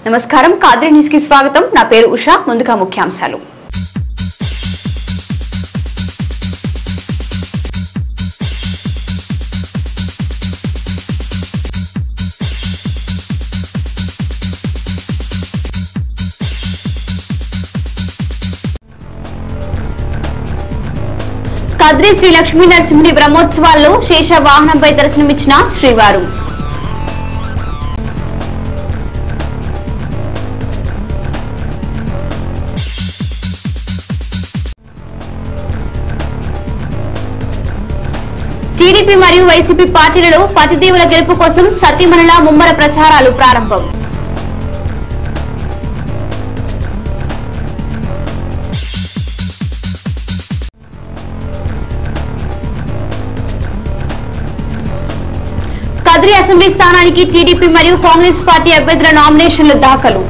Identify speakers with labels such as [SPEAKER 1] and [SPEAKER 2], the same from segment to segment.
[SPEAKER 1] నమస్కారం కాద్రి న్యూస్ కి స్వాగతం. నా పేరు ఉషా. ముందుగా ముఖ్యాంశాలు. కద్రి శ్రీ లక్ష్మీ నరసింహుని బ్రహ్మోత్సవాల్లో శేష వాహనంపై దర్శనమిచ్చిన శ్రీవారు. టీడీపీ మరియు వైసీపీ పార్టీలలో పతిదేవుల గెలుపు కోసం సతీమణుల ముమ్మర ప్రచారాలు ప్రారంభం. కద్రి అసెంబ్లీ స్థానానికి టీడీపీ మరియు కాంగ్రెస్ పార్టీ అభ్యర్థుల నామినేషన్లు దాఖలు.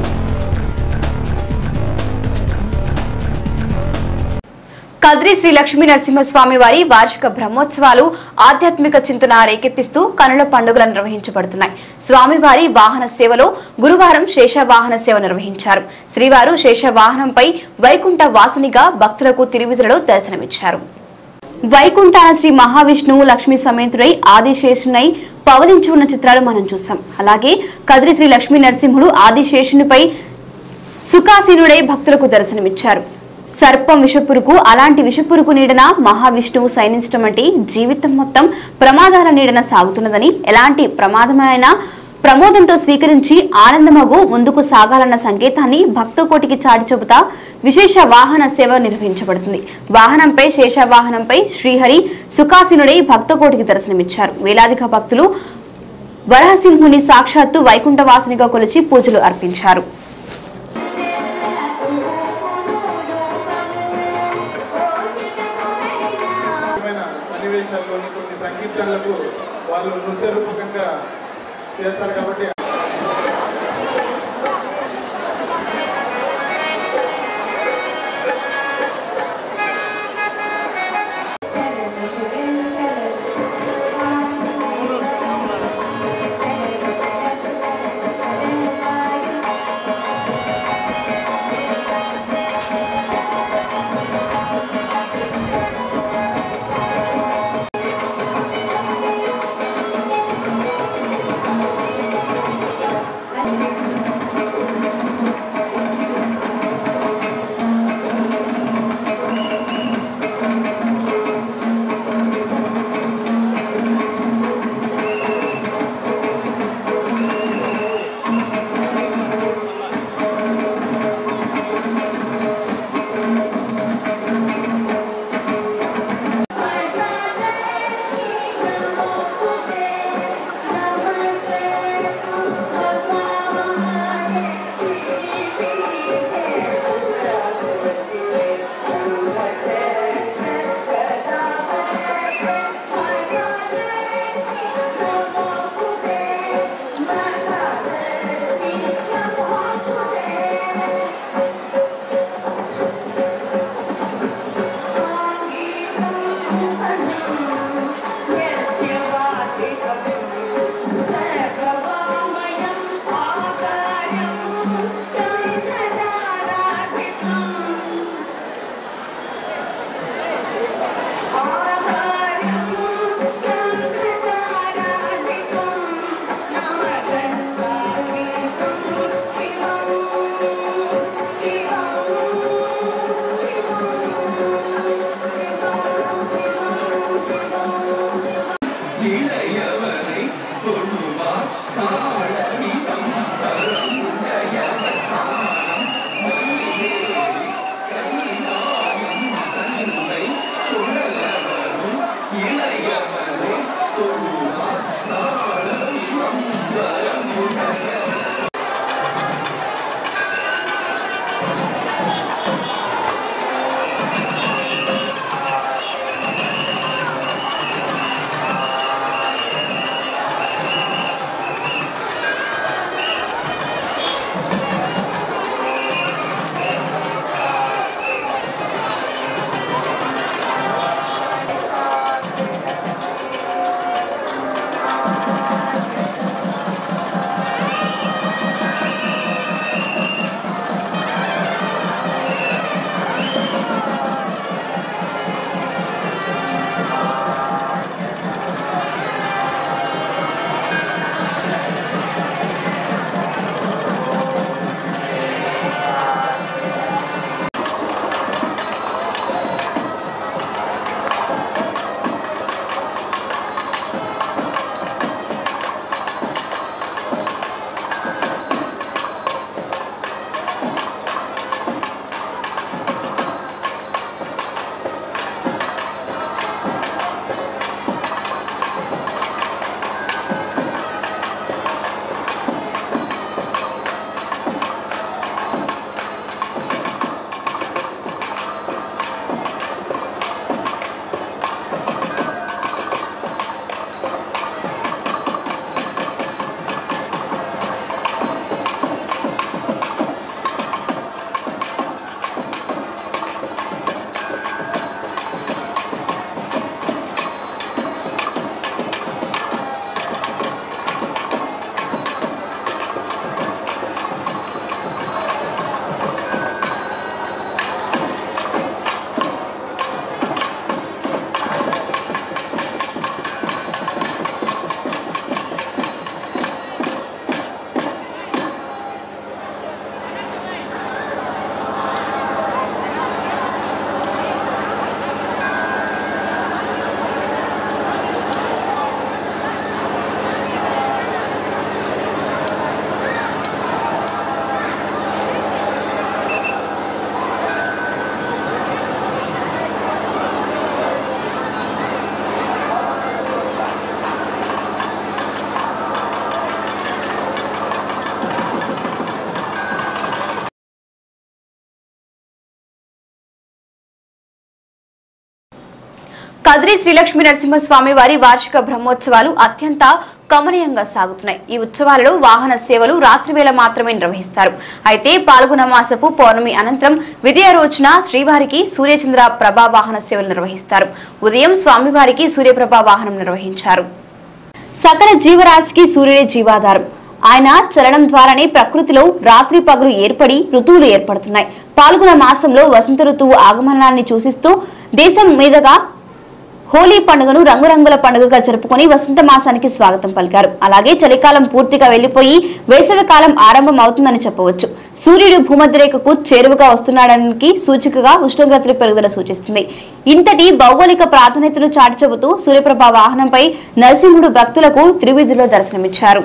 [SPEAKER 1] కద్రి శ్రీ లక్ష్మీ నరసింహస్వామి వారి వార్షిక బ్రహ్మోత్సవాలు ఆధ్యాత్మిక చింతన రేకెత్తిస్తూ కనుల పండుగలు నిర్వహించబడుతున్నాయి. స్వామివారి వాహన సేవలో గురువారం శేష వాహన సేవ నిర్వహించారు. శ్రీవారు శేష వాహనంపై వైకుంఠ వాసునిగా భక్తులకు తిరువిధులలో దర్శనమిచ్చారు. వైకుంఠాన శ్రీ మహావిష్ణువు లక్ష్మీ సమేతుడై ఆదిశేషునై పవలించి ఉన్న చిత్రాలు మనం చూసాం. అలాగే కద్రి శ్రీ లక్ష్మీ నరసింహుడు ఆదిశేషునిపై సుఖాసీనుడై భక్తులకు దర్శనమిచ్చారు. సర్పం విషపురుకు, అలాంటి విషపురుకు నీడన మహావిష్ణువు శయనించడం అంటే జీవితం మొత్తం ప్రమాదాల నీడన సాగుతున్నదని, ఎలాంటి ప్రమాదమైన ప్రమోదంతో స్వీకరించి ఆనందమగు ముందుకు సాగాలన్న సంకేతాన్ని భక్తకోటికి చాటి చెబుతా విశేష వాహన సేవ నిర్వహించబడుతుంది. వాహనంపై శేష వాహనంపై శ్రీహరి సుఖాసీనుడై భక్తకోటికి దర్శనమిచ్చారు. వేలాదిగా భక్తులు వరహసింహుని సాక్షాత్తు వైకుంఠవాసునిగా కొలిచి పూజలు అర్పించారు.
[SPEAKER 2] కొన్ని సంకీర్తనలకు వాళ్ళు నృత్య రూపకంగా చేస్తారు కాబట్టి
[SPEAKER 1] కదిరి శ్రీలక్ష్మీ నరసింహస్వామి వారి వార్షిక బ్రహ్మోత్సవాలు అత్యంత కమనీయంగా సాగుతున్నాయి. ఈ ఉత్సవాలలో వాహన సేవలు రాత్రివేళ మాత్రమే నిర్వహిస్తారు. అయితే పాల్గొన మాసపు పౌర్ణమి అనంతరం విజయ రోజున శ్రీవారికి సూర్యచంద్ర ప్రభా వాహన సేవలు నిర్వహిస్తారు. ఉదయం స్వామివారికి సూర్యప్రభా వాహనం నిర్వహించారు. సకల జీవరాశికి సూర్యుడే జీవాధారం. ఆయన చలనం ద్వారానే ప్రకృతిలో రాత్రి పగలు ఏర్పడి ఋతువులు ఏర్పడుతున్నాయి. పాల్గొన మాసంలో వసంత ఋతువు ఆగమనాన్ని సూచిస్తూ దేశం మీదుగా హోలీ పండుగను రంగురంగుల పండుగగా జరుపుకుని వసంత మాసానికి స్వాగతం పలికారు. అలాగే చలికాలం పూర్తిగా వెళ్లిపోయి వేసవి కాలం ఆరంభం అవుతుందని చెప్పవచ్చు. సూర్యుడు భూమధ్యరేఖకు చేరువగా వస్తున్నాడానికి సూచికగా ఉష్ణోగ్రతల పెరుగుదల సూచిస్తుంది. ఇంతటి భౌగోళిక ప్రాధాన్యతను చాటి చెబుతూ సూర్యప్రభ వాహనంపై నరసింహుడు భక్తులకు త్రివిధిలో దర్శనమిచ్చారు.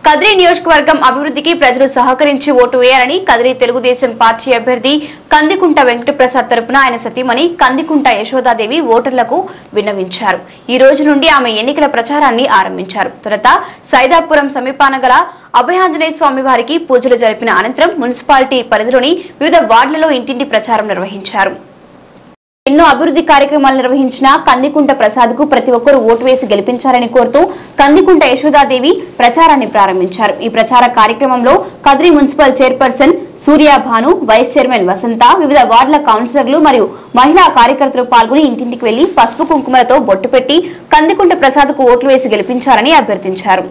[SPEAKER 1] కదిరి నియోజకవర్గం అభివృద్ధికి ప్రజలు సహకరించి ఓటు వేయాలని కదిరి తెలుగుదేశం పార్టీ అభ్యర్థి కందికుంట వెంకటప్రసాద్ తరపున ఆయన సతీమణి కందికుంట యశోదాదేవి ఓటర్లకు విన్నవించారు. ఈ రోజు నుండి ఆమె ఎన్నికల ప్రచారాన్ని ఆరంభించారు. తొలుత సైదాపురం సమీపాన గల అభయాంజనేయ స్వామి వారికి పూజలు జరిపిన అనంతరం మున్సిపాలిటీ పరిధిలోని వివిధ వార్డులలో ఇంటింటి ప్రచారం నిర్వహించారు. ఎన్నో అభివృద్ధి కార్యక్రమాలు నిర్వహించిన కందికుంట ప్రసాద్ కు ప్రతి ఒక్కరూ ఓటు వేసి గెలిపించాలని కోరుతూ కందికుంట యశోదాదేవి ప్రచారాన్ని ప్రారంభించారు. ఈ ప్రచార కార్యక్రమంలో Kadiri municipal chairperson Suryabhanu, vice chairman Vasantha, వివిధ వార్డుల కౌన్సిలర్లు మరియు మహిళా కార్యకర్తలు పాల్గొని ఇంటింటికి వెళ్లి పసుపు కుంకుమలతో బొట్టు పెట్టి కందికుంట ప్రసాద్ కు ఓట్లు వేసి గెలిపించాలని అభ్యర్థించారు.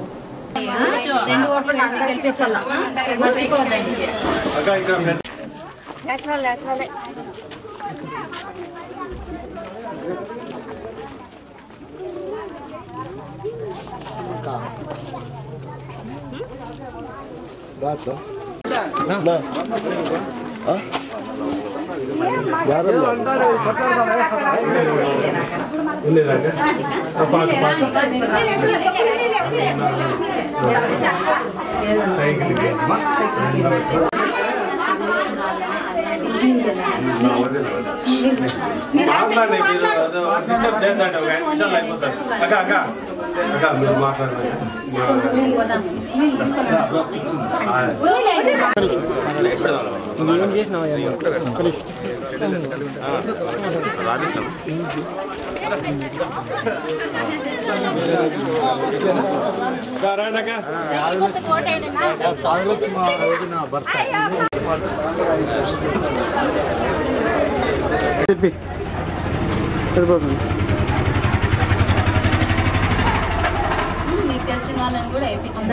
[SPEAKER 3] మీకు తెలిసిన వాళ్ళని కూడా చెప్పండి.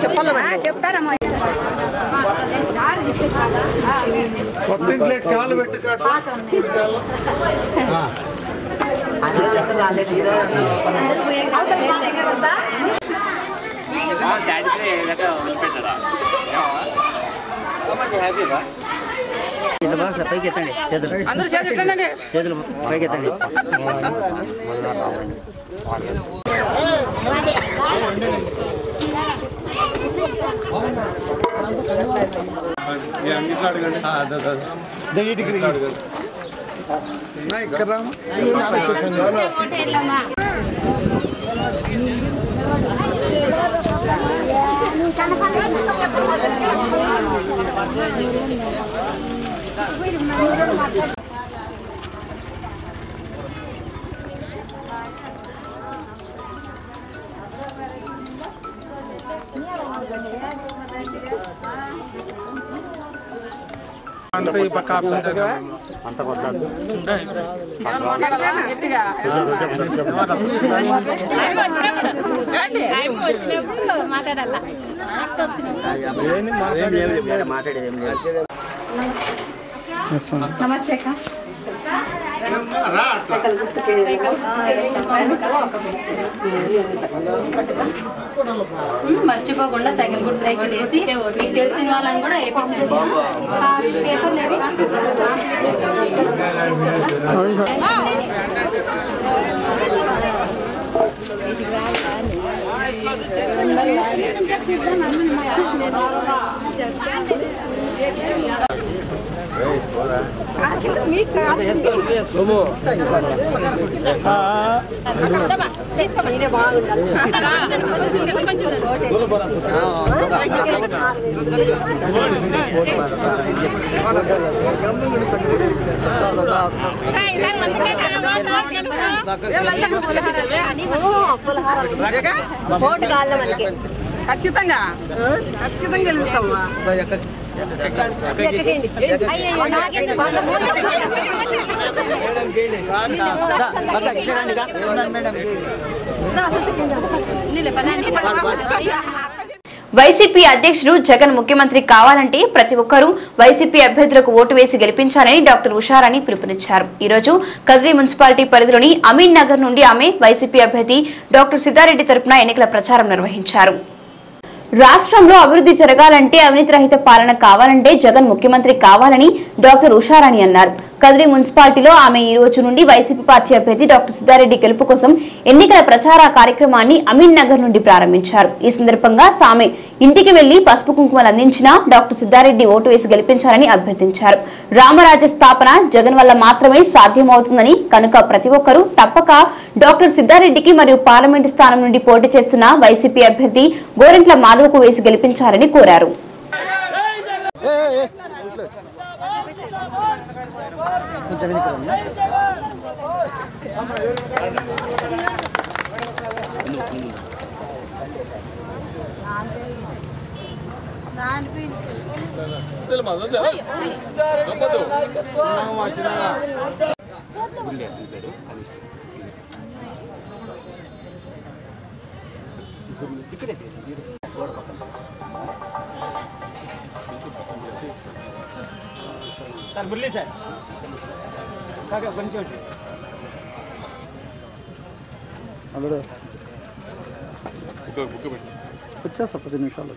[SPEAKER 3] చెప్పాలమ్మా చెప్తారమ్మా
[SPEAKER 4] పైకి ఎత్తండి చేతులు పైకి ఎత్తండి.
[SPEAKER 1] నమస్తే అక్క. మర్చిపోకుండా సైకిల్ గుర్తు వేసి మీకు తెలిసిన వాళ్ళని కూడా వేయించండి. పేపర్లు ఏవి
[SPEAKER 3] ఖచ్చితంగా వెళ్తామా
[SPEAKER 1] వైసీపీ అధ్యక్షుడు జగన్ ముఖ్యమంత్రి కావాలంటే ప్రతి ఒక్కరూ వైసీపీ అభ్యర్థులకు ఓటు వేసి గెలిపించాలని డాక్టర్ ఉషారాణి పిలుపునిచ్చారు. ఈ రోజు కదిరి మున్సిపాలిటీ పరిధిలోని అమీన్ నగర్ నుండి ఆమె వైసీపీ అభ్యర్థి డాక్టర్ సిద్ధారెడ్డి తరపున ఎన్నికల ప్రచారం నిర్వహించారు. రాష్ట్రంలో అభివృద్ధి జరగాలంటే అవినీతి రహిత పాలన కావాలంటే జగన్ ముఖ్యమంత్రి కావాలని డాక్టర్ ఉషారాణి అన్నారు. కదిరి మున్సిపాలిటీలో ఆమె ఈ రోజు నుండి వైసీపీ పార్టీ అభ్యర్థి డాక్టర్ సిద్ధారెడ్డి గెలుపు కోసం ఎన్నికల ప్రచార కార్యక్రమాన్ని అమీన్ నగర్ నుండి ప్రారంభించారు. ఈ సందర్భంగా ఆమె ఇంటికి వెళ్లి పసుపు కుంకుమలు అందించిన డాక్టర్ సిద్ధారెడ్డి ఓటు వేసి గెలిపించాలని అభ్యర్థించారు. రామరాజ్య స్థాపన జగన్ వల్ల మాత్రమే సాధ్యమవుతుందని కనుక ప్రతి ఒక్కరూ తప్పక డాక్టర్ సిద్ధారెడ్డికి మరియు పార్లమెంటు స్థానం నుండి పోటీ చేస్తున్న వైసీపీ అభ్యర్థి గోరెంట్ల మాధవకు వేసి గెలిపించాలని కోరారు.
[SPEAKER 5] వచ్చేస్తా 10 నిమిషాలు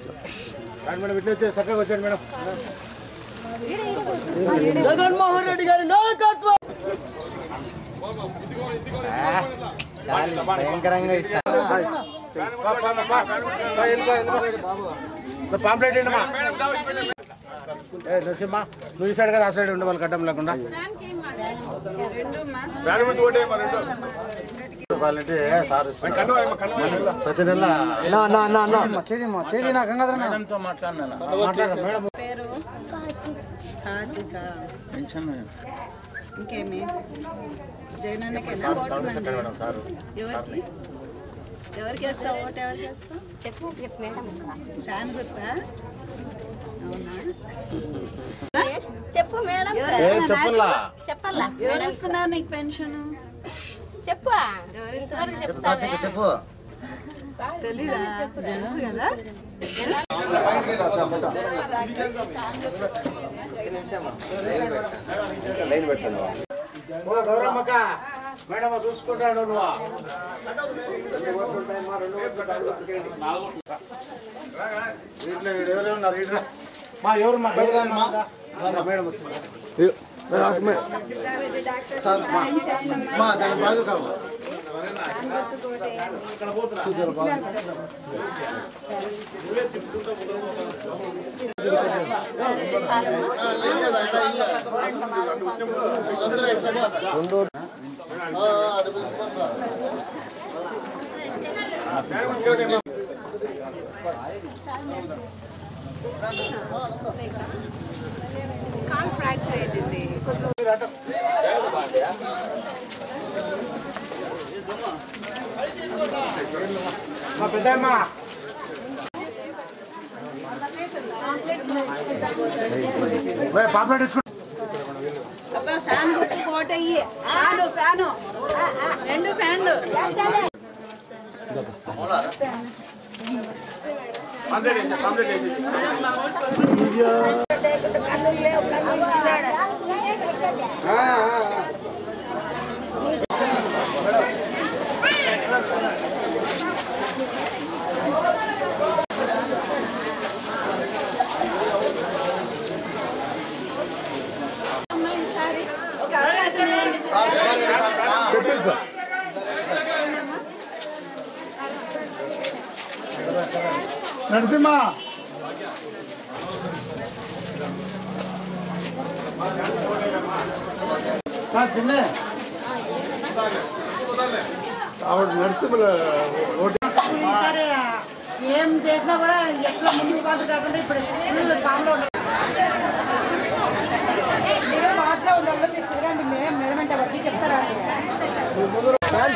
[SPEAKER 4] జగన్మోహన్ రెడ్డి గారి నాయకత్వం భయంకరంగా ఇస్తారు.
[SPEAKER 5] పాంప్లెట్ నరసింహ నువ్వు ఈ సైడ్ కదా ఆ సైడ్ ఉండే వాళ్ళు కట్టం లేకుండా ప్రతి నెల
[SPEAKER 3] ఇంకేమి జగన్ ఎవరికి వేస్తావు? ఓటు ఎవరికి వేస్తావు?
[SPEAKER 6] చెప్పు మేడం.
[SPEAKER 3] ఫ్యాన్ గుర్తా? అవునా?
[SPEAKER 6] చెప్పు మేడం.
[SPEAKER 3] చెప్పాలా? ఎవరు ఇస్తున్నారు నీకు పెన్షన్?
[SPEAKER 6] చెప్పు.
[SPEAKER 3] ఎవరు ఇస్తున్నారు?
[SPEAKER 4] చెప్పు.
[SPEAKER 3] తెలీదా? తెలుసు కదా.
[SPEAKER 5] గౌరమ్మక్క మేడం చూసుకుంటాడు నువ్వు. ఎవరు ఉన్నారు? మా ఎవరు మా మేడం మా పెద్దమ్మ పాపలెట్ ఇచ్చుకో.
[SPEAKER 3] ఫ్యాన్ గుర్తుకు ఓటు అయ్యి. ఫ్యాను 2 ఫ్యాన్లు.
[SPEAKER 5] నరసింహ చిన్న ఆవిడ నరసింహ
[SPEAKER 3] సరే ఏం చేసినా కూడా ఎట్లా ముందు కాదు కాకుండా ఇప్పుడు కామ్లో మీరు మాత్రం ఉండాలి. మీరు తిరగండి. మేడం అంటే వడ్డీ చెప్తారా?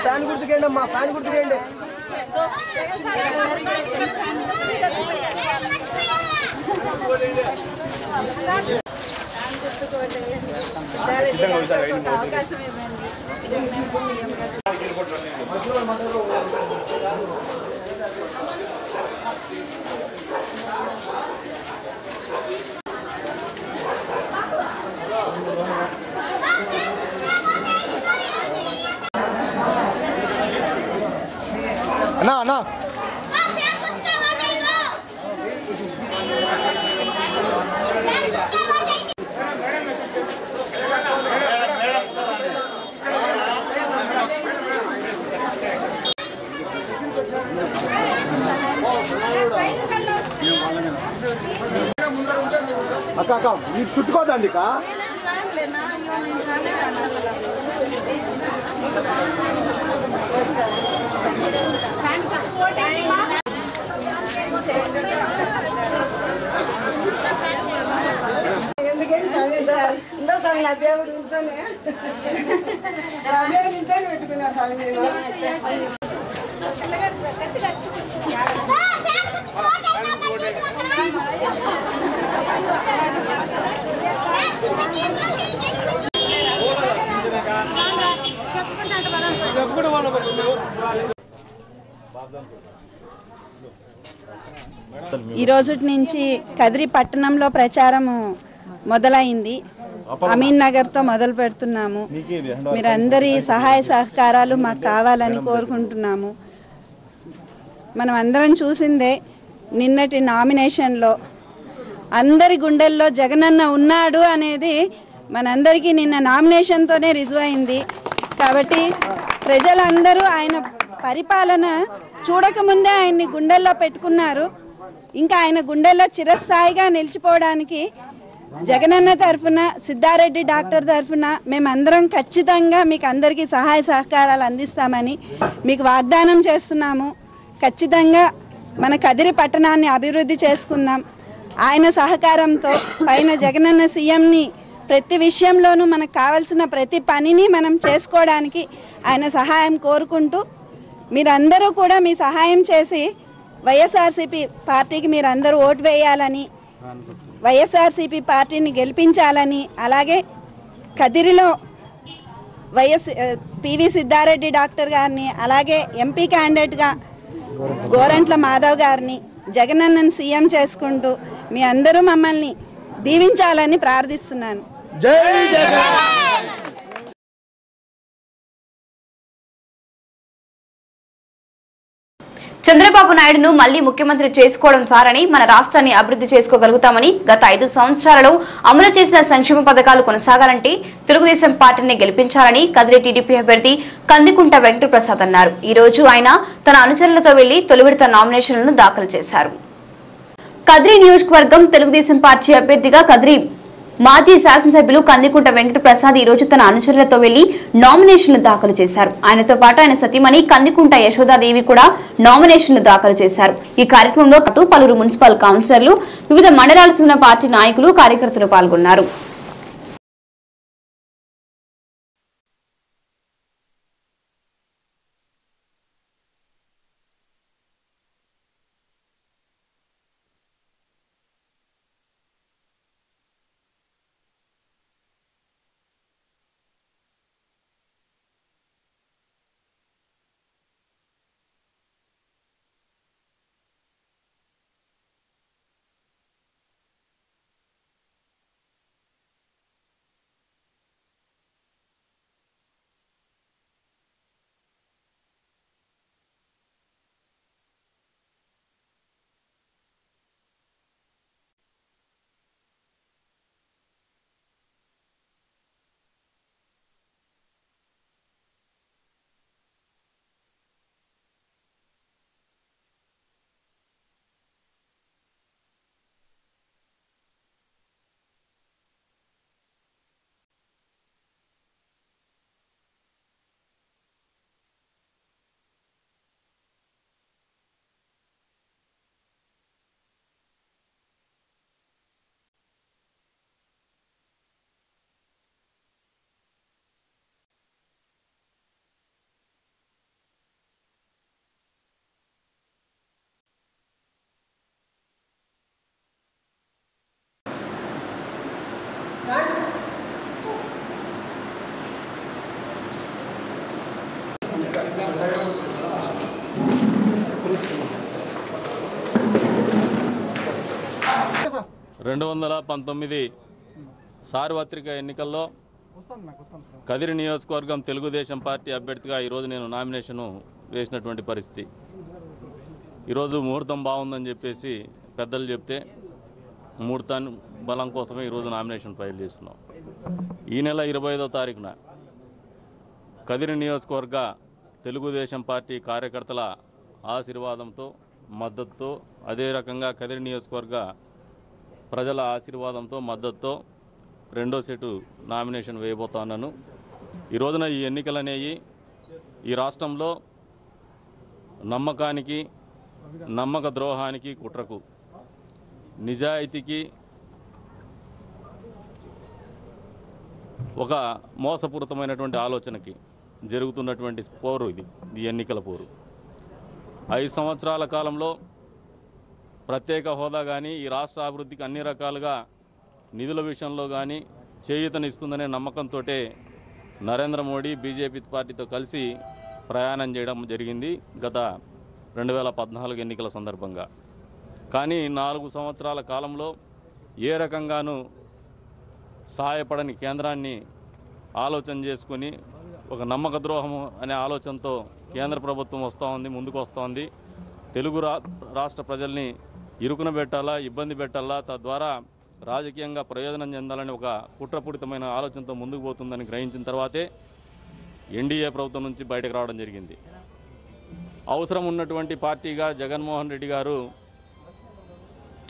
[SPEAKER 4] ఫ్యాన్ గుర్తుకేయండి అమ్మా, ఫ్యాన్ గుర్తుకేయండి.
[SPEAKER 3] అవకాశం ఇవ్వండి.
[SPEAKER 5] అన్నా అన్నా అక్క అక్క మీరు చుట్టుకోదండి అక్క.
[SPEAKER 3] ఎందుకని సమయం సార్ ఇందో సమయం ఆ దేవుడు ఇంట్లోనే అదే ఇంట్లోనే పెట్టుకున్నా స్వామి నేను.
[SPEAKER 7] ఈ రోజు నుంచి కదిరి పట్టణంలో ప్రచారము మొదలైంది. అమీన్ నగర్తో మొదలు పెడుతున్నాము. మీరందరి సహాయ సహకారాలు మాకు కావాలని కోరుకుంటున్నాము. మనం అందరం చూసిందే నిన్నటి నామినేషన్లో అందరి గుండెల్లో జగనన్న ఉన్నాడు అనేది మనందరికీ నిన్న నామినేషన్తోనే రుజువు అయింది. కాబట్టి ప్రజలందరూ ఆయన పరిపాలన చూడకముందే ఆయన్ని గుండెల్లో పెట్టుకున్నారు. ఇంకా ఆయన గుండెల్లో చిరస్థాయిగా నిలిచిపోవడానికి జగనన్న తరఫున, సిద్ధారెడ్డి డాక్టర్ తరఫున మేమందరం ఖచ్చితంగా మీకు అందరికీ సహాయ సహకారాలు అందిస్తామని మీకు వాగ్దానం చేస్తున్నాము. ఖచ్చితంగా మన కదిరి పట్టణాన్ని అభివృద్ధి చేసుకుందాం. ఆయన సహకారంతో పైన జగనన్న సీఎంని ప్రతి విషయంలోనూ మనకు కావాల్సిన ప్రతి పనిని మనం చేసుకోవడానికి ఆయన సహాయం కోరుకుంటూ మీరందరూ కూడా మీ సహాయం చేసి వైఎస్ఆర్సీపీ పార్టీకి మీరందరూ ఓటు వేయాలని, వైఎస్ఆర్సీపీ పార్టీని గెలిపించాలని, అలాగే కదిరిలో పివి సిద్ధారెడ్డి డాక్టర్ గారిని, అలాగే ఎంపీ క్యాండిడేట్గా గోరంట్ల మాధవ్ గారిని జగనన్నను సీఎం చేసుకుంటూ మీ అందరూ మమ్మల్ని దీవించాలని ప్రార్థిస్తున్నాను.
[SPEAKER 4] జై జగన్.
[SPEAKER 1] చంద్రబాబు నాయుడును మళ్లీ ముఖ్యమంత్రి చేసుకోవడం ద్వారానే మన రాష్ట్రాన్ని అభివృద్ధి చేసుకోగలుగుతామని, గత 5 సంవత్సరాలలో అమలు చేసిన సంక్షేమ పథకాలు కొనసాగాలంటే తెలుగుదేశం పార్టీని గెలిపించాలని కదిరి టీడీపీ అభ్యర్థి కందికుంట వెంకటప్రసాద్ అన్నారు. ఈ రోజు ఆయన తన అనుచరులతో వెళ్లి తొలి విడత నామినేషన్లను దాఖలు చేశారు. కదిరి నియోజకవర్గం తెలుగుదేశం పార్టీ అభ్యర్థిగా కదిరి మాజీ శాసనసభ్యులు కందికుంట వెంకటప్రసాద్ ఈ రోజు తన అనుచరులతో వెళ్లి నామినేషన్లు దాఖలు చేశారు. ఆయనతో పాటు ఆయన సతీమణి కందికుంట యశోదాదేవి కూడా నామినేషన్లు దాఖలు చేశారు. ఈ కార్యక్రమంలో పలువురు మున్సిపల్ కౌన్సిలర్లు, వివిధ మండలాలకు చెందిన పార్టీ నాయకులు, కార్యకర్తలు పాల్గొన్నారు.
[SPEAKER 8] సార్వత్రిక ఎన్నికల్లో కదిరి నియోజకవర్గం తెలుగుదేశం పార్టీ అభ్యర్థిగా ఈరోజు నేను నామినేషన్ వేసినటువంటి పరిస్థితి. ఈరోజు ముహూర్తం బాగుందని చెప్పేసి పెద్దలు చెప్తే ముహూర్తాన్ని బలం కోసమే ఈరోజు నామినేషన్ ఫైల్ చేస్తున్నాం. ఈ నెల 25వ తారీఖున కదిరి నియోజకవర్గ తెలుగుదేశం పార్టీ కార్యకర్తల ఆశీర్వాదంతో, మద్దతుతో, అదే రకంగా కదిరి నియోజకవర్గ ప్రజల ఆశీర్వాదంతో, మద్దతుతో రెండో సెటు నామినేషన్ వేయబోతున్నాను. ఈ రోజున ఈ ఎన్నికలు అనేవి ఈ రాష్ట్రంలో నమ్మకానికి, నమ్మక ద్రోహానికి, కుట్రకు, నిజాయితీకి ఒక మోసపూరితమైనటువంటి ఆలోచనకి జరుగుతున్నటువంటి పోరు ఇది, ఈ ఎన్నికల పోరు. 5 సంవత్సరాల కాలంలో ప్రత్యేక హోదా కానీ, ఈ రాష్ట్ర అభివృద్ధికి అన్ని రకాలుగా నిధుల విషయంలో కానీ చేయూతనిస్తుందనే నమ్మకంతో నరేంద్ర మోడీ బీజేపీ పార్టీతో కలిసి ప్రయాణం చేయడం జరిగింది గత 2014 ఎన్నికల సందర్భంగా. కానీ 4 సంవత్సరాల కాలంలో ఏ రకంగానూ సహాయపడని కేంద్రాన్ని ఆలోచన చేసుకుని ఒక నమ్మక ద్రోహము అనే ఆలోచనతో కేంద్ర ప్రభుత్వం ముందుకు వస్తోంది. తెలుగు రాష్ట్ర ప్రజల్ని ఇరుకున పెట్టాలా, ఇబ్బంది పెట్టాలా, తద్వారా రాజకీయంగా ప్రయోజనం చెందాలని ఒక కుట్రపూరితమైన ఆలోచనతో ముందుకు పోతుందని గ్రహించిన తర్వాతే ఎన్డీఏ ప్రభుత్వం నుంచి బయటకు రావడం జరిగింది. అవసరం ఉన్నటువంటి పార్టీగా జగన్మోహన్ రెడ్డి గారు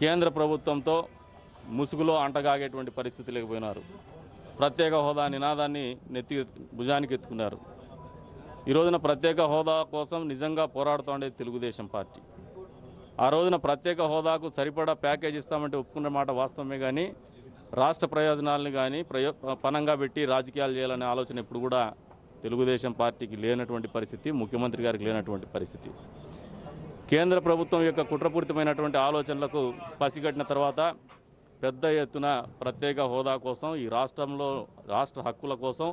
[SPEAKER 8] కేంద్ర ప్రభుత్వంతో ముసుగులో అంటగాగేటువంటి పరిస్థితి లేకపోయినారు. ప్రత్యేక హోదా నినాదాన్ని భుజానికి ఎత్తుకున్నారు. ఈ రోజున ప్రత్యేక హోదా కోసం నిజంగా పోరాడుతోండేది తెలుగుదేశం పార్టీ. ఆ రోజున ప్రత్యేక హోదాకు సరిపడా ప్యాకేజ్ ఇస్తామంటే ఒప్పుకున్న మాట వాస్తవమే, కానీ రాష్ట్ర ప్రయోజనాలను కానీ పనంగా పెట్టి రాజకీయాలు చేయాలనే ఆలోచన ఎప్పుడు కూడా తెలుగుదేశం పార్టీకి లేనటువంటి పరిస్థితి, ముఖ్యమంత్రి గారికి లేనటువంటి పరిస్థితి. కేంద్ర ప్రభుత్వం యొక్క కుట్రపూరితమైనటువంటి ఆలోచనలకు పసిగట్టిన తర్వాత పెద్ద ఎత్తున ప్రత్యేక హోదా కోసం, ఈ రాష్ట్ర హక్కుల కోసం,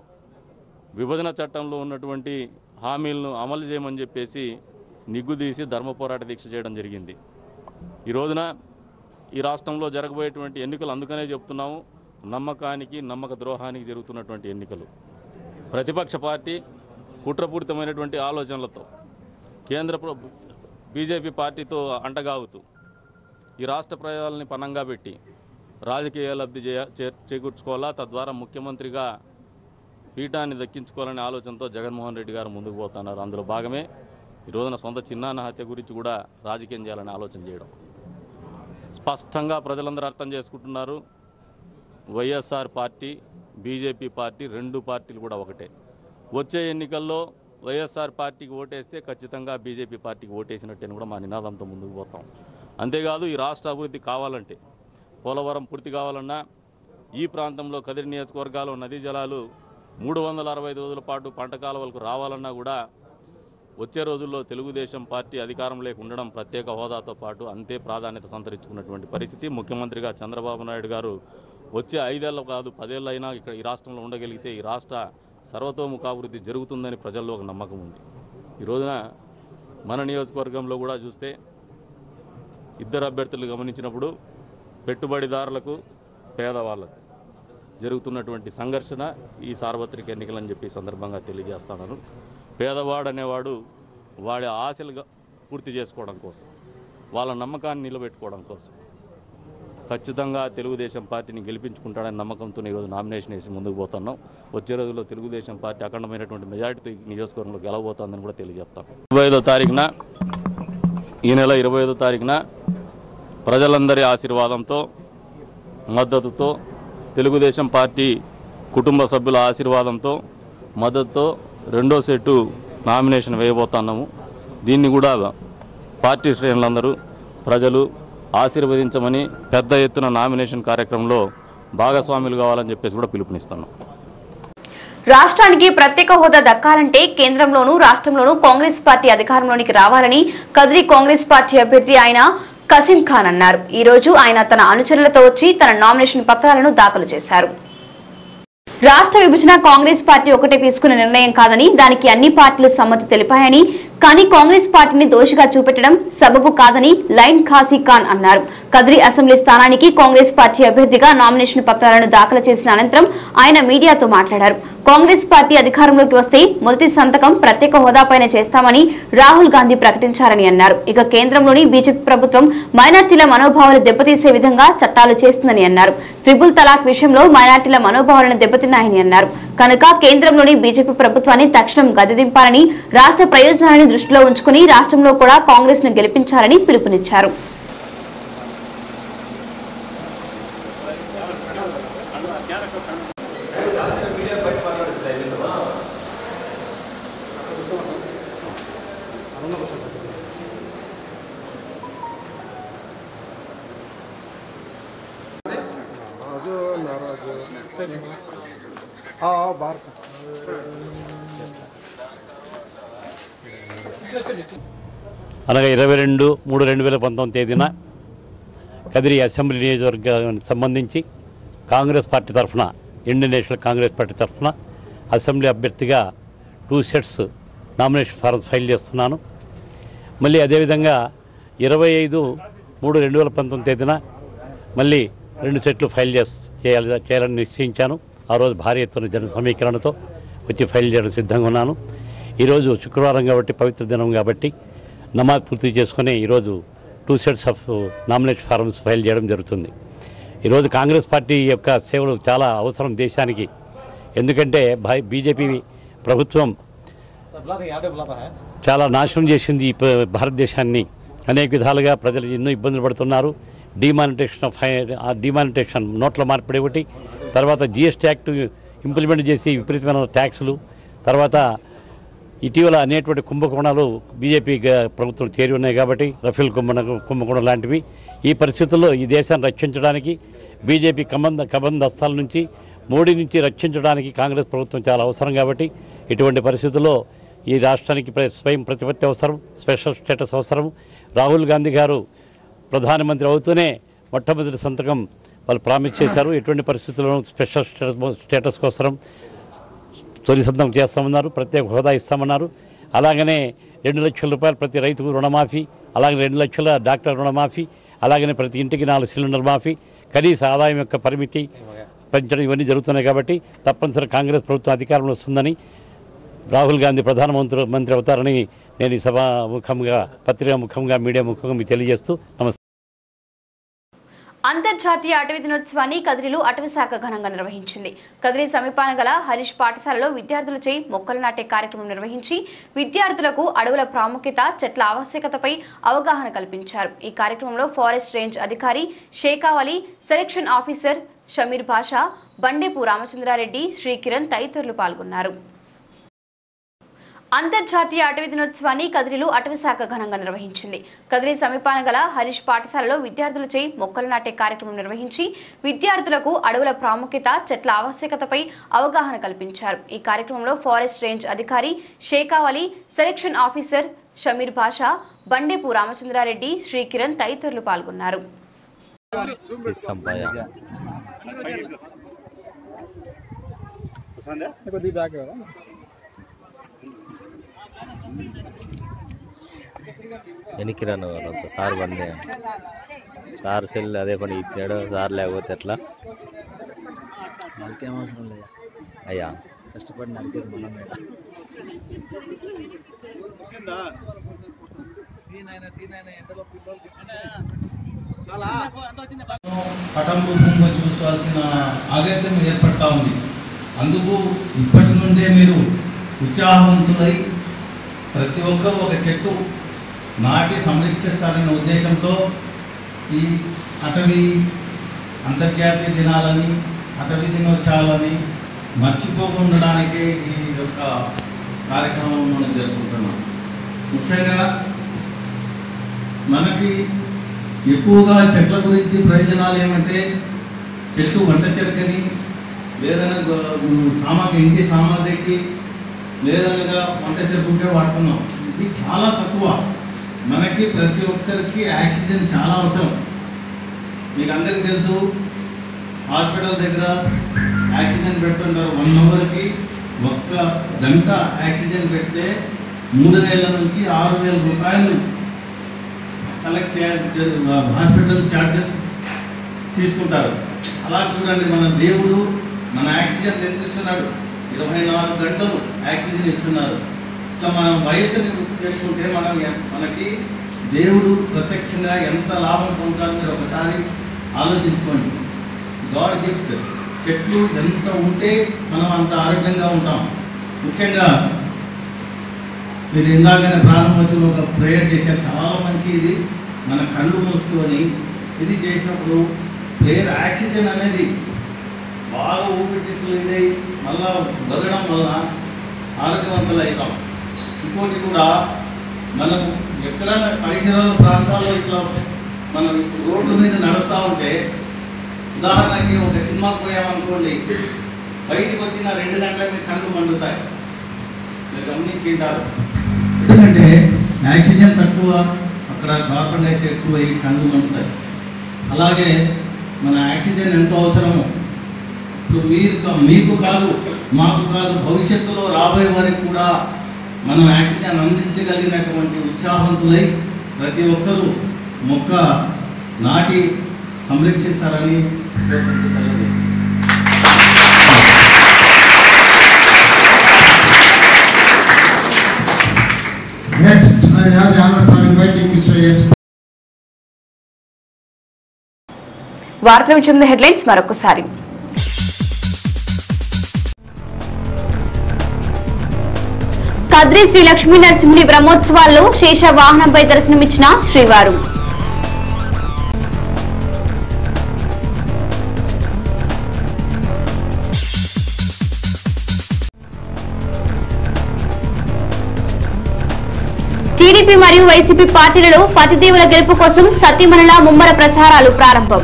[SPEAKER 8] విభజన చట్టంలో ఉన్నటువంటి హామీలను అమలు చేయమని చెప్పేసి నిగ్గుదీసి ధర్మ పోరాట దీక్ష చేయడం జరిగింది. ఈ రోజున ఈ రాష్ట్రంలో జరగబోయేటువంటి ఎన్నికలు అందుకనే చెప్తున్నాము, నమ్మకానికి నమ్మక ద్రోహానికి జరుగుతున్నటువంటి ఎన్నికలు. ప్రతిపక్ష పార్టీ కుట్రపూరితమైనటువంటి ఆలోచనలతో బీజేపీ పార్టీతో అంటగాగుతూ ఈ రాష్ట్ర ప్రజలని పణంగా పెట్టి రాజకీయ లబ్ధి చేకూర్చుకోవాలా, తద్వారా ముఖ్యమంత్రిగా పీఠాన్ని దక్కించుకోవాలనే ఆలోచనతో జగన్మోహన్ రెడ్డి గారు ముందుకు పోతున్నారు. అందులో భాగమే ఈ రోజున సొంత చిన్నాన్న హత్య గురించి కూడా రాజకీయం చేయాలని ఆలోచన చేయడం. స్పష్టంగా ప్రజలందరూ అర్థం చేసుకుంటున్నారు, వైఎస్ఆర్ పార్టీ, బీజేపీ పార్టీ రెండు పార్టీలు కూడా ఒకటే. వచ్చే ఎన్నికల్లో వైఎస్ఆర్ పార్టీకి ఓటేస్తే ఖచ్చితంగా బీజేపీ పార్టీకి ఓటేసినట్టేని కూడా మా నినాదంతో ముందుకు పోతాం. అంతేకాదు, ఈ రాష్ట్ర అభివృద్ధి కావాలంటే, పోలవరం పూర్తి కావాలన్నా, ఈ ప్రాంతంలో కదిరి నియోజకవర్గాలు నదీ జలాలు 365 రోజుల పాటు పంట కాలువలకు రావాలన్నా కూడా వచ్చే రోజుల్లో తెలుగుదేశం పార్టీ అధికారంలోకి ఉండడం ప్రత్యేక హోదాతో పాటు అంతే ప్రాధాన్యత సంతరించుకున్నటువంటి పరిస్థితి. ముఖ్యమంత్రిగా చంద్రబాబు నాయుడు గారు వచ్చే 5 ఏళ్ళు కాదు 10 ఏళ్ళు అయినా ఇక్కడ ఈ రాష్ట్రంలో ఉండగలిగితే ఈ రాష్ట్ర సర్వతోముఖాభివృద్ధి జరుగుతుందని ప్రజల్లో ఒక నమ్మకం ఉంది. ఈ రోజున మన నియోజకవర్గంలో కూడా చూస్తే ఇద్దరు అభ్యర్థులు గమనించినప్పుడు పెట్టుబడిదారులకు, పేదవాళ్లకు జరుగుతున్నటువంటి సంఘర్షణ ఈ సార్వత్రిక ఎన్నికలని చెప్పి సందర్భంగా తెలియజేస్తున్నాను. పేదవాడు అనేవాడు వాడి ఆశలు పూర్తి చేసుకోవడం కోసం, వాళ్ళ నమ్మకాన్ని నిలబెట్టుకోవడం కోసం ఖచ్చితంగా తెలుగుదేశం పార్టీని గెలిపించుకుంటాడని నమ్మకంతో ఈరోజు నామినేషన్ వేసి ముందుకు పోతున్నాం. వచ్చే రోజుల్లో తెలుగుదేశం పార్టీ అఖండమైనటువంటి మెజారిటీ నియోజకవర్గంలో గెలవబోతోందని కూడా తెలియజేస్తాం. 25వ తారీఖున, ఈ నెల 25వ తారీఖున ప్రజలందరి ఆశీర్వాదంతో, మద్దతుతో, తెలుగుదేశం పార్టీ కుటుంబ సభ్యుల ఆశీర్వాదంతో, మద్దతుతో రెండో సెట్టు నామినేషన్ వేయబోతున్నాము. దీన్ని కూడా పార్టీ శ్రేణులందరూ ప్రజలు ఆశీర్వదించమని పెద్ద ఎత్తున నామినేషన్ కార్యక్రమంలో భాగస్వాములు కావాలని చెప్పేసి కూడా పిలుపునిస్తున్నాం.
[SPEAKER 1] రాష్ట్రానికి ప్రత్యేక హోదా దక్కాలంటే కేంద్రంలోనూ రాష్ట్రంలోనూ కాంగ్రెస్ పార్టీ అధికారంలోనికి రావాలని కదిరి కాంగ్రెస్ పార్టీ అభ్యర్థి ఆయన కసీం ఖాన్ అన్నారు. ఈ రోజు ఆయన తన అనుచరులతో వచ్చి తన నామినేషన్ పత్రాలను దాఖలు చేశారు. రాష్ట్ర విభజన కాంగ్రెస్ పార్టీ ఒకటే తీసుకున్న నిర్ణయం కాదని, దానికి అన్ని పార్టీలు సమ్మతి తెలిపాయని, కానీ కాంగ్రెస్ పార్టీని దోషిగా చూపెట్టడం సబబు కాదని లైన్ ఖాసీ ఖాన్ అన్నారు. కదిరి అసెంబ్లీ స్థానానికి కాంగ్రెస్ పార్టీ అభ్యర్థిగా నామినేషన్ పత్రాలను దాఖలు చేసిన అనంతరం ఆయన మీడియాతో మాట్లాడారు. కాంగ్రెస్ పార్టీ అధికారంలోకి వస్తే మొదటి సంతకం ప్రత్యేక హోదాపైన చేస్తామని రాహుల్ గాంధీ ప్రకటించారని అన్నారు. ఇక కేంద్రంలోని బీజేపీ ప్రభుత్వం మైనార్టీల మనోభావాలు దెబ్బతీసే విధంగా చట్టాలు చేస్తుందని అన్నారు. ట్రిపుల్ తలాక్ విషయంలో మైనార్టీల మనోభావాలను దెబ్బతిన్నాయని అన్నారు. కనుక కేంద్రంలోని బీజేపీ ప్రభుత్వాన్ని తక్షణం గద్దెదింపాలని, రాష్ట్ర ప్రయోజనాన్ని దృష్టిలో ఉంచుకుని రాష్ట్రంలో కూడా కాంగ్రెస్ ను గెలిపించాలని పిలుపునిచ్చారు.
[SPEAKER 9] అనగా 22/3/2019 తేదీన కదిరి అసెంబ్లీ నియోజకవర్గానికి సంబంధించి కాంగ్రెస్ పార్టీ తరఫున, ఇండియన్ నేషనల్ కాంగ్రెస్ పార్టీ తరఫున అసెంబ్లీ అభ్యర్థిగా 2 సెట్స్ నామినేషన్ ఫారం ఫైల్ చేస్తున్నాను. మళ్ళీ అదేవిధంగా 25/3/2019 తేదీన మళ్ళీ 2 సెట్లు ఫైల్ చేయాలని నిశ్చయించాను. ఆ రోజు భారీ ఎత్తున జన సమీకరణతో వచ్చి ఫైల్ చేయడం సిద్ధంగా ఉన్నాను. ఈరోజు శుక్రవారం కాబట్టి, పవిత్ర దినం కాబట్టి నమాజ్ పూర్తి చేసుకుని ఈరోజు 2 sets of nomination forms file చేయడం జరుగుతుంది. ఈరోజు కాంగ్రెస్ పార్టీ యొక్క సేవలు చాలా అవసరం దేశానికి. ఎందుకంటే బీజేపీ ప్రభుత్వం చాలా నాశనం చేసింది ఈ భారతదేశాన్ని. అనేక విధాలుగా ప్రజలు ఎన్నో ఇబ్బందులు పడుతున్నారు. డిమానిటేషన్ నోట్ల మార్పిడి ఒకటి, తర్వాత జిఎస్టీ యాక్ట్ ఇంప్లిమెంట్ చేసి విపరీతమైన ట్యాక్సులు, తర్వాత ఇటీవల అనేటువంటి కుంభకోణాలు బీజేపీ ప్రభుత్వం చేరి ఉన్నాయి కాబట్టి రఫేల్ కుంభకోణం లాంటివి. ఈ పరిస్థితుల్లో ఈ దేశాన్ని రక్షించడానికి, బీజేపీ కబంధ హస్తాల నుంచి, మోడీ నుంచి రక్షించడానికి కాంగ్రెస్ ప్రభుత్వం చాలా అవసరం కాబట్టి ఇటువంటి పరిస్థితుల్లో ఈ రాష్ట్రానికి స్వయం ప్రతిపత్తి అవసరం, స్పెషల్ స్టేటస్ అవసరం. రాహుల్ గాంధీ గారు ప్రధానమంత్రి అవుతూనే మొట్టమొదటి సంతకం వాళ్ళు ప్రామిస్ చేశారు. ఎటువంటి పరిస్థితుల్లో స్పెషల్ స్టేటస్ కోసం తొలి సంతకం చేస్తామన్నారు, ప్రత్యేక హోదా ఇస్తామన్నారు. అలాగనే 2 లక్షల రూపాయలు ప్రతి రైతుకు రుణమాఫీ, అలాగే 2 లక్షల డాక్టర్ రుణమాఫీ, అలాగనే ప్రతి ఇంటికి 4 సిలిండర్ మాఫీ, కనీస ఆదాయం యొక్క పరిమితి పెంచడం, ఇవన్నీ జరుగుతున్నాయి. కాబట్టి తప్పనిసరి కాంగ్రెస్ ప్రభుత్వం అధికారంలో వస్తుందని, రాహుల్ గాంధీ ప్రధానమంత్రి అవుతారని నేను ఈ సభ ముఖంగా, పత్రికా ముఖంగా, మీడియా ముఖంగా మీకు తెలియజేస్తూ నమస్తే.
[SPEAKER 1] అంతర్జాతీయ అటవీ దినోత్సవాన్ని కదిరిలో అటవీ శాఖ ఘనంగా నిర్వహించింది. కదిరి సమీపాన గల హరీష్ పాఠశాలలో విద్యార్థులచే మొక్కలు నాటే కార్యక్రమం నిర్వహించి విద్యార్థులకు అడవుల ప్రాముఖ్యత, చెట్ల ఆవశ్యకతపై అవగాహన కల్పించారు. ఈ కార్యక్రమంలో ఫారెస్ట్ రేంజ్ అధికారి షేకావలి, సెలక్షన్ ఆఫీసర్ షమీర్ బాషా, బండేపు రామచంద్రారెడ్డి, శ్రీకిరణ్ తదితరులు పాల్గొన్నారు. అంతర్జాతీయ అటవీ దినోత్సవాన్ని కదిరిలో అటవీ శాఖ ఘనంగా నిర్వహించింది. కదిరి సమీపాన గల హరీష్ పాఠశాలలో విద్యార్థులచే మొక్కలు నాటే కార్యక్రమం నిర్వహించి విద్యార్థులకు అడవుల ప్రాముఖ్యత, చెట్ల ఆవశ్యకతపై అవగాహన కల్పించారు. ఈ కార్యక్రమంలో ఫారెస్ట్ రేంజ్ అధికారి షేకావలి, సెలక్షన్ ఆఫీసర్ షమీర్ బాషా, బండేపు రామచంద్రారెడ్డి, శ్రీకిరణ్ తదితరులు పాల్గొన్నారు.
[SPEAKER 10] ఎనికిరాను సార్ బండి, సార్ సెల్ అదే పని ఇచ్చాడు. సార్ లేకపోతే ఎట్లా? మనకేం అవసరం లేదా అయ్యా, కష్టపడి నరికేది మనం.
[SPEAKER 11] పటం రూపంగా చూసాల్సిన ఆగత్యం ఏర్పడతా ఉంది. అందుకు ఇప్పటి నుండే మీరు ఉత్సాహవంతులై ప్రతి ఒక్కరూ ఒక చెట్టు నాటి సంరక్షిస్తారనే ఉద్దేశంతో ఈ అటవీ అంతర్జాతీయ దినాలని, అటవీ దినోత్సవాలని మర్చిపోకుండడానికి ఈ యొక్క కార్యక్రమం మనం చేసుకుంటున్నాం. ముఖ్యంగా మనకి ఎక్కువగా చెట్ల గురించి ప్రయోజనాలు ఏమంటే, చెట్టు వంట చెరకని, లేదనగా ఇంటి సామాగ్రికి, లేదనగా వంట చెరుకుకే వాడుతున్నాం. ఇది చాలా తక్కువ. మనకి ప్రతి ఒక్కరికి ఆక్సిజన్ చాలా అవసరం. మీకు అందరికీ తెలుసు, హాస్పిటల్ దగ్గర ఆక్సిజన్ పెడుతుంటారు. 1 అవర్కి 1 గంట ఆక్సిజన్ పెడితే 3,000 నుంచి 6,000 రూపాయలు కలెక్ట్ చేయాలి, హాస్పిటల్ ఛార్జెస్ తీసుకుంటారు. అలా చూడండి, మన దేవుడు మన ఆక్సిజన్ ఎంత ఇస్తున్నాడు? 24 గంటలు ఆక్సిజన్ ఇస్తున్నారు. ఇట్లా మనం వయసుని చేసుకుంటే మనకి దేవుడు ప్రత్యక్షంగా ఎంత లాభం పొందుతారో మీరు ఒకసారి ఆలోచించుకోండి. God gift. చెట్లు ఎంత ఉంటే మనం అంత ఆరోగ్యంగా ఉంటాం. ముఖ్యంగా మీరు ఇందాకనే ప్రారంభోత్సవం ఒక ప్రేయర్ చేశారు, చాలా మంచి. ఇది మన కళ్ళు మూసుకొని ఇది చేసినప్పుడు ప్రేయర్ ఆక్సిజన్ అనేది బాగా ఊపిరితిత్తులు ఇదై మళ్ళా వదలడం వల్ల ఆరోగ్యవంతులు అవుతాం. ఇంకోటి కూడా, మనం ఎక్కడైనా పరిసరాల ప్రాంతాల్లో ఇట్లా మనం రోడ్ల మీద నడుస్తూ ఉంటే, ఉదాహరణకి ఒక సినిమాకి పోయామనుకోండి, బయటికి వచ్చిన 2 గంటల మీద కళ్ళు మండుతాయి. మీరు గమనించింటారు. ఎందుకంటే ఆక్సిజన్ తక్కువ, అక్కడ కార్బన్ డైఆక్సైడ్ ఎక్కువ అయ్యి కళ్ళు మండుతాయి. అలాగే మన ఆక్సిజన్ ఎంతో అవసరమో ఇప్పుడు మీకు కాదు, మాకు కాదు, భవిష్యత్తులో రాబోయే వారికి కూడా మనం ఆక్సిజన్ అందించగలిగినటువంటి ఉత్సాహవంతులై ప్రతి ఒక్కరూ మొక్క నాటి సంరక్షిస్తారని కోరుకుంటున్నాను.
[SPEAKER 12] Next, I have the honor of inviting Mr. S.
[SPEAKER 1] వార్తల విషయంలో హెడ్లైన్స్ మరొకసారి. కద్రి శ్రీ లక్ష్మీ నరసింహుని బ్రహ్మోత్సవాల్లో శేష వాహనంపై దర్శనమిచ్చిన శ్రీవారు. టీడీపీ మరియు వైసీపీ పార్టీలలో పతిదేవుల గెలుపు కోసం సతీమణుల ముమ్మర ప్రచారాలు ప్రారంభం.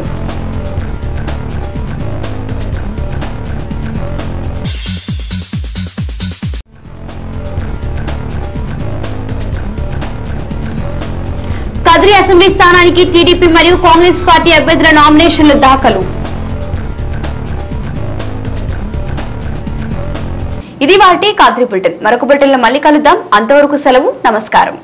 [SPEAKER 1] అసెంబ్లీ స్థానానికి టీడీపీ మరియు కాంగ్రెస్ పార్టీ అభ్యర్థుల నామినేషన్లు దాఖలు. ఇది వాటి కాద్రి బులెటిన్. మరొక బులెటిన్లో మళ్ళీ కలుద్దాం. అంతవరకు సెలవు. నమస్కారం.